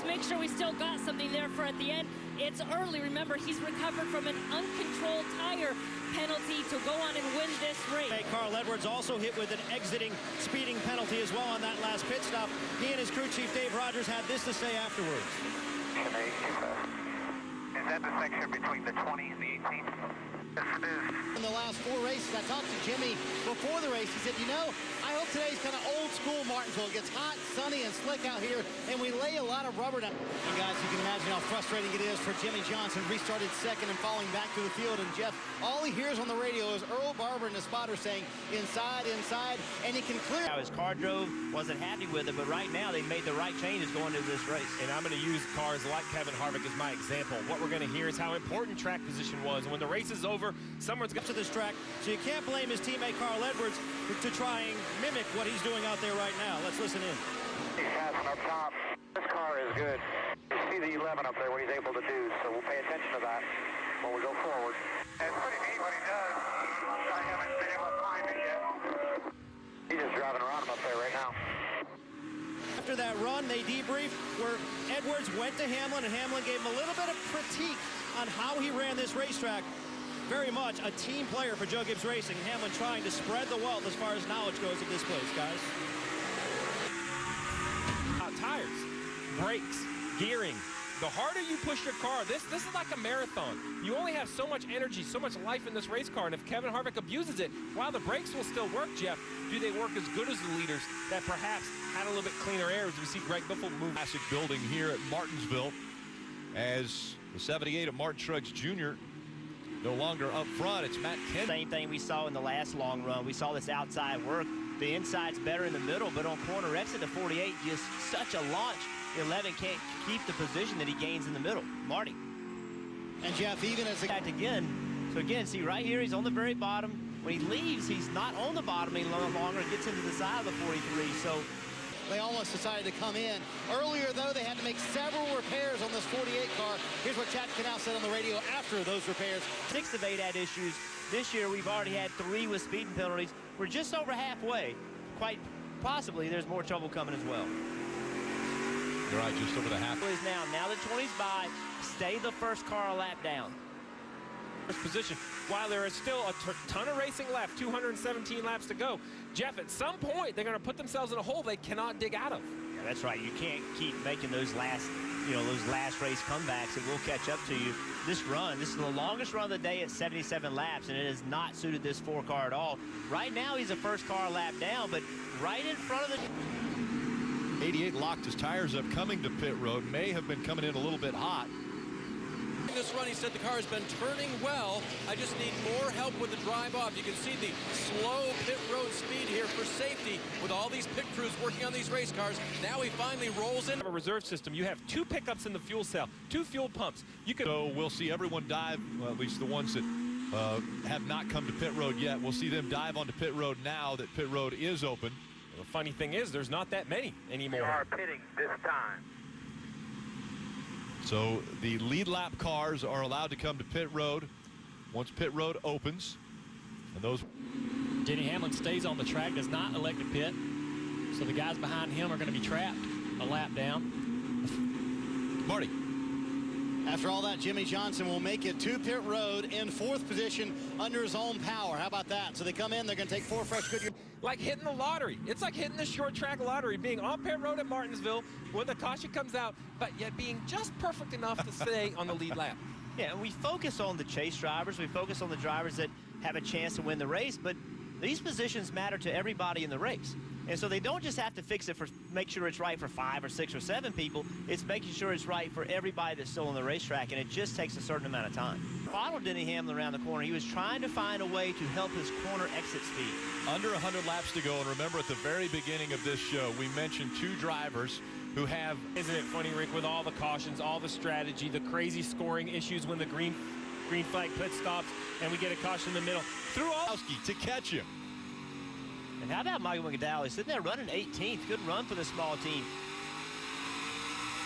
make sure we still got something there for at the end. It's early. Remember, he's recovered from an uncontrolled tire penalty to go on and win this race. Carl Edwards also hit with an exiting speeding penalty as well on that last pit stop. He and his crew chief Dave Rogers had this to say afterwards. Is that the section between the 20 and the 18? Yes, it is. In the last 4 races, I talked to Jimmy before the race. He said, you know, I hope today's kind of old school Martinsville. It gets hot, sunny, and slick out here, and we lay a lot of rubber down. And guys, you can imagine how frustrating it is for Jimmy Johnson. Restarted second and falling back to the field. And Jeff, all he hears on the radio is Earl Barber and the spotter saying, inside, inside, and he can clear. How his car drove, wasn't happy with it, but right now they made the right changes going into this race. And I'm going to use cars like Kevin Harvick as my example. What we're going to hear is how important track position was. And when the race is over, someone's got to this track, so you can't blame his teammate Carl Edwards to try and mimic what he's doing out there right now. Let's listen in. He's passing up top. This car is good. You see the 11 up there, what he's able to do, so we'll pay attention to that when we go forward. It's pretty neat what he does. I haven't been able to find it yet. He's just driving around him up there right now. After that run, they debriefed where Edwards went to Hamlin, and Hamlin gave him a little bit of critique on how he ran this racetrack. Very much a team player for Joe Gibbs Racing. Hamlin trying to spread the wealth as far as knowledge goes of this place, guys. tires, brakes, gearing. The harder you push your car, this is like a marathon. You only have so much energy, so much life in this race car, and if Kevin Harvick abuses it, while the brakes will still work, Jeff, do they work as good as the leaders that perhaps had a little bit cleaner air as we see Greg Biffle move? Classic building here at Martinsville as the 78 of Martin Truex Jr. no longer up front. It's Matt Kent. Same thing we saw in the last long run. We saw this outside work. The inside's better in the middle, but on corner exit to 48, just such a launch. 11 can't keep the position that he gains in the middle. Marty. And Jeff, even as back again. So again, see right here, he's on the very bottom. When he leaves, he's not on the bottom any longer. Gets into the side of the 43. So they almost decided to come in. Earlier, though, they had to make several repairs on this 48 car. Here's what Chad Canal said on the radio after those repairs. 6 of 8 had issues. This year, we've already had 3 with speeding penalties. We're just over halfway. Quite possibly, there's more trouble coming as well. You're right, just over the half. Now the 20's by. Stay the first car a lap down. First position. While there is still a ton of racing left, 217 laps to go. Jeff, at some point, they're going to put themselves in a hole they cannot dig out of. Yeah, that's right. You can't keep making those last race comebacks. It will catch up to you. This is the longest run of the day at 77 laps, and it has not suited this 4 car at all. Right now, he's a first car lap down, but right in front of the... 88 locked his tires up coming to pit road. May have been coming in a little bit hot. In this run, he said the car has been turning well. I just need more help with the drive off. You can see the slow pit road speed here for safety with all these pit crews working on these race cars. Now he finally rolls in. A reserve system. You have 2 pickups in the fuel cell, 2 fuel pumps. So we'll see everyone dive, well, at least the ones that have not come to pit road yet. We'll see them dive onto pit road now that pit road is open. The funny thing is, there's not that many anymore. We are pitting this time. So the lead lap cars are allowed to come to pit road once pit road opens. And those... Denny Hamlin stays on the track, does not elect to pit. So the guys behind him are going to be trapped a lap down. Marty. After all that, Jimmy Johnson will make it to pit road in 4th position under his own power. How about that? So they come in, they're going to take 4 fresh Goodyear. Like hitting the lottery. It's like hitting the short track lottery, being on pit road at Martinsville when the caution comes out, but yet being just perfect enough to stay on the lead lap. Yeah, and we focus on the chase drivers. We focus on the drivers that have a chance to win the race, but these positions matter to everybody in the race. And so they don't just have to fix it for make sure it's right for 5 or 6 or 7 people. It's making sure it's right for everybody that's still on the racetrack, and it just takes a certain amount of time. Followed Denny Hamlin around the corner. He was trying to find a way to help his corner exit speed. Under 100 laps to go, and remember at the very beginning of this show, we mentioned 2 drivers who have... Isn't it funny, Rick, with all the cautions, all the strategy, the crazy scoring issues when the green flag pit stops and we get a caution in the middle. Through all... to catch him. And how about Michael McDowell? He's sitting there running 18th. Good run for the small team.